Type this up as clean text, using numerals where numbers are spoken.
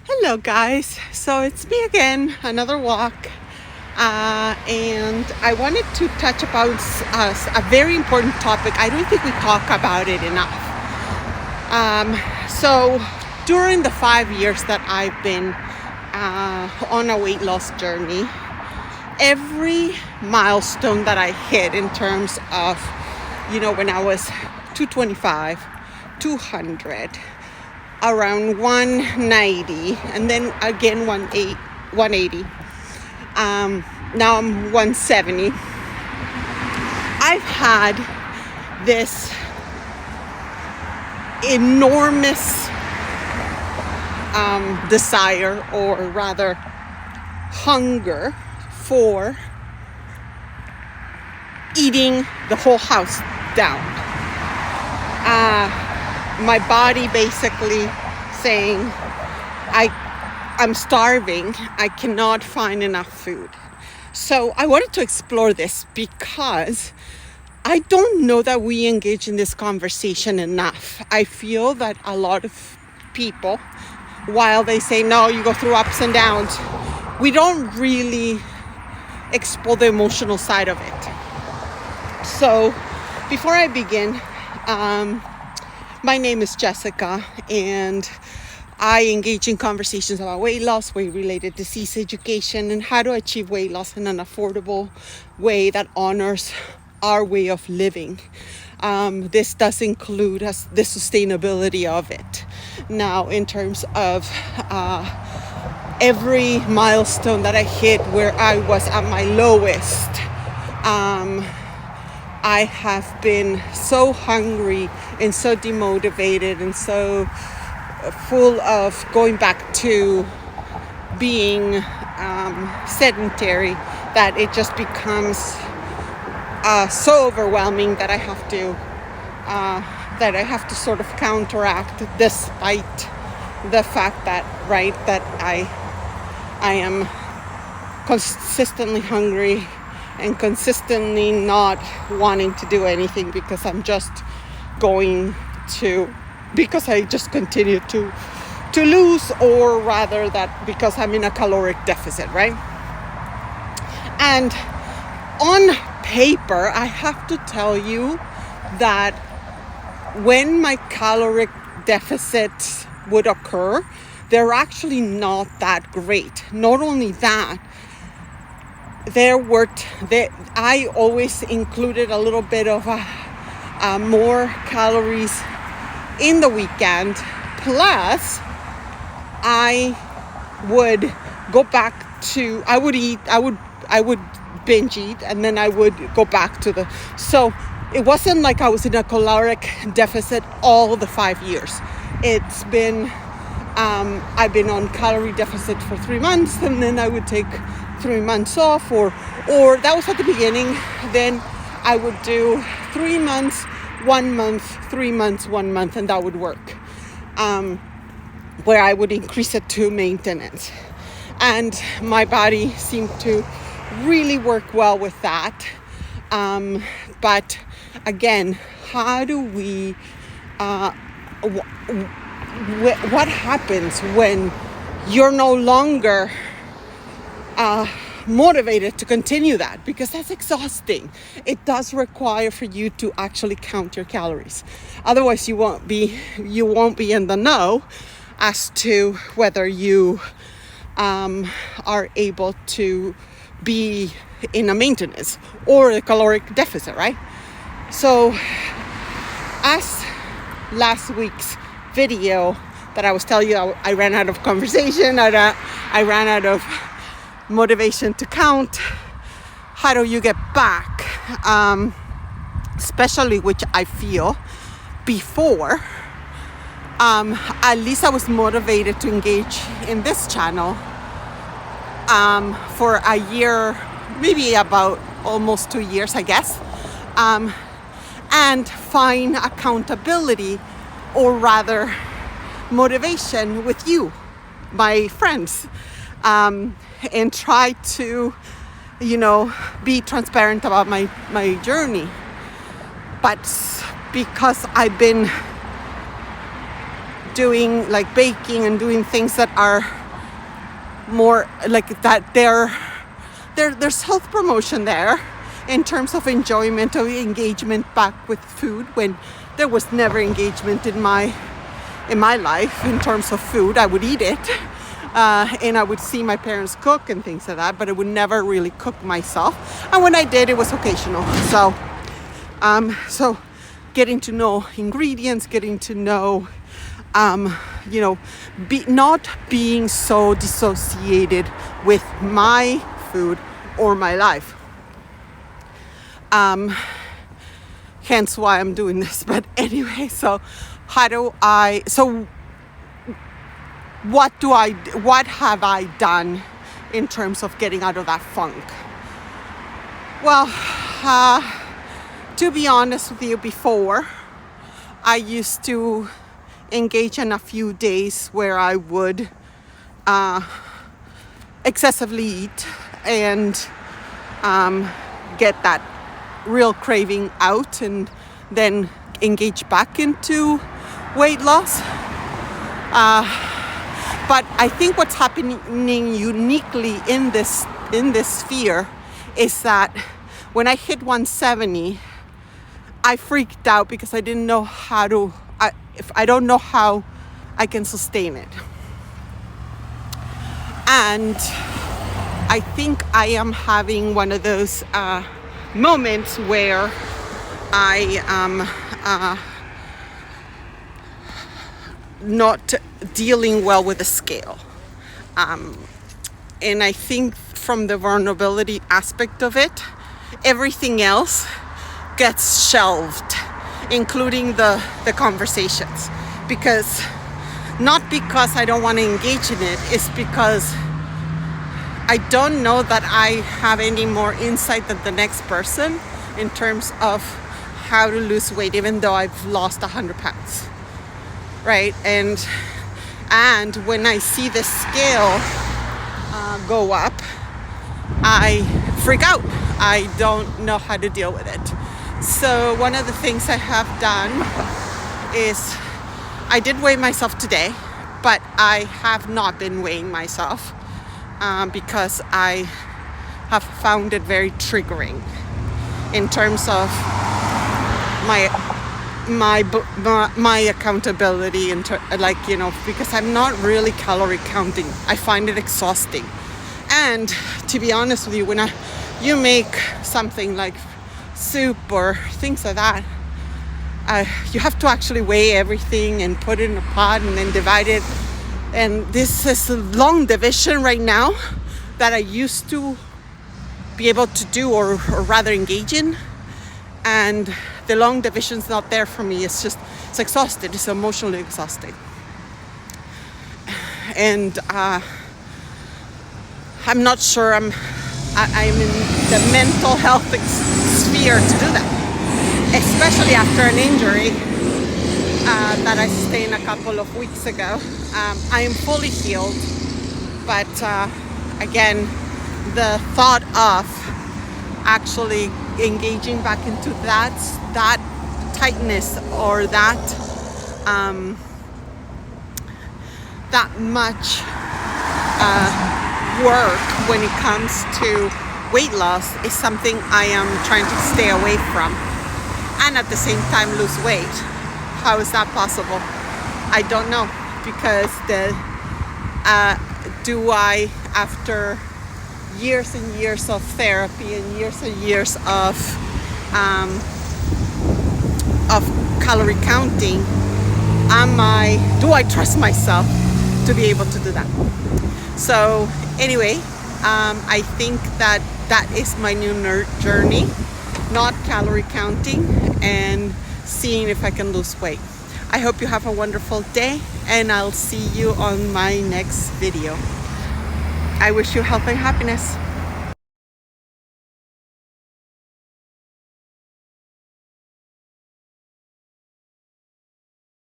Hello guys, so it's me again, another walk, and I wanted to touch about a very important topic. I don't think we talk about it enough. So during the 5 years that I've been on a weight loss journey, every milestone that I hit in terms of, when I was 225, 200, around 190, and then again 180. Now I'm 170. I've had this enormous desire, or rather hunger, for eating the whole house down. My body basically saying, I'm starving, I cannot find enough food. So I wanted to explore this because I don't know that we engage in this conversation enough. I feel that a lot of people, while they say, no, you go through ups and downs, we don't really explore the emotional side of it. So before I begin, my name is Jessica, and I engage in conversations about weight loss, weight-related disease education, and how to achieve weight loss in an affordable way that honors our way of living. This does include the sustainability of it. Now, in terms of every milestone that I hit where I was at my lowest, I have been so hungry and so demotivated and so full of going back to being sedentary that it just becomes so overwhelming that I have to sort of counteract, despite the fact that I am consistently hungry and consistently not wanting to do anything because because I just continue to lose, or rather that because I'm in a caloric deficit, right? And on paper, I have to tell you that when my caloric deficits would occur, they're actually not that great. Not only that, I always included a little bit of more calories in the weekend. Plus, I would go back to, I would binge eat, and then I would go back to so it wasn't like I was in a caloric deficit all the 5 years. It's been, I've been on calorie deficit for 3 months, and then I would take 3 months off, or that was at the beginning. Then I would do 3 months, 1 month, 3 months, 1 month, and that would work. Where I would increase it to maintenance. And my body seemed to really work well with that. But again, how do we, what happens when you're no longer motivated to continue that? Because that's exhausting. It does require for you to actually count your calories. Otherwise, you won't be in the know as to whether you are able to be in a maintenance or a caloric deficit, right? So, as last week's video that I was telling you, I ran out of conversation, I ran out of motivation to count. How do you get back? Especially, which I feel before, at least I was motivated to engage in this channel for a year, maybe about almost 2 years, I guess, and find accountability, or rather motivation, with you, my friends, and try to, be transparent about my journey. But because I've been doing like baking and doing things that are more like that, there's health promotion there in terms of enjoyment or engagement back with food, when there was never engagement in my life in terms of food. I would eat it, and I would see my parents cook and things like that, but I would never really cook myself. And when I did, it was occasional. So getting to know ingredients, getting to know, not being so dissociated with my food or my life. Hence why I'm doing this. But anyway, what have I done in terms of getting out of that funk? Well, to be honest with you, before, I used to engage in a few days where I would excessively eat and get that real craving out, and then engage back into weight loss. But I think what's happening uniquely in this sphere is that when I hit 170, I freaked out because I didn't know I don't know how I can sustain it. And I think I am having one of those moments where I am not dealing well with the scale. And I think from the vulnerability aspect of it, everything else gets shelved, including the conversations. Not because I don't want to engage in it, it's because I don't know that I have any more insight than the next person in terms of how to lose weight, even though I've lost 100 pounds, right? And when I see the scale go up, I freak out. I don't know how to deal with it. So one of the things I have done is I did weigh myself today, but I have not been weighing myself because I have found it very triggering in terms of my accountability, and because I'm not really calorie counting. I find it exhausting. And to be honest with you, when you make something like soup or things like that, you have to actually weigh everything and put it in a pot and then divide it. And this is a long division right now that I used to be able to do or rather engage in. And the long division's not there for me. It's exhausted. It's emotionally exhausting. And I'm not sure I'm in the mental health sphere to do that, especially after an injury that I sustained a couple of weeks ago. I am fully healed, but again, the thought of actually engaging back into that tightness or that much work when it comes to weight loss is something I am trying to stay away from, and at the same time lose weight. How is that possible? I don't know, because do I, after years and years of therapy and years of calorie counting, do I trust myself to be able to do that? So anyway, I think that is my new journey, not calorie counting and seeing if I can lose weight. I hope you have a wonderful day, and I'll see you on my next video. I wish you health and happiness.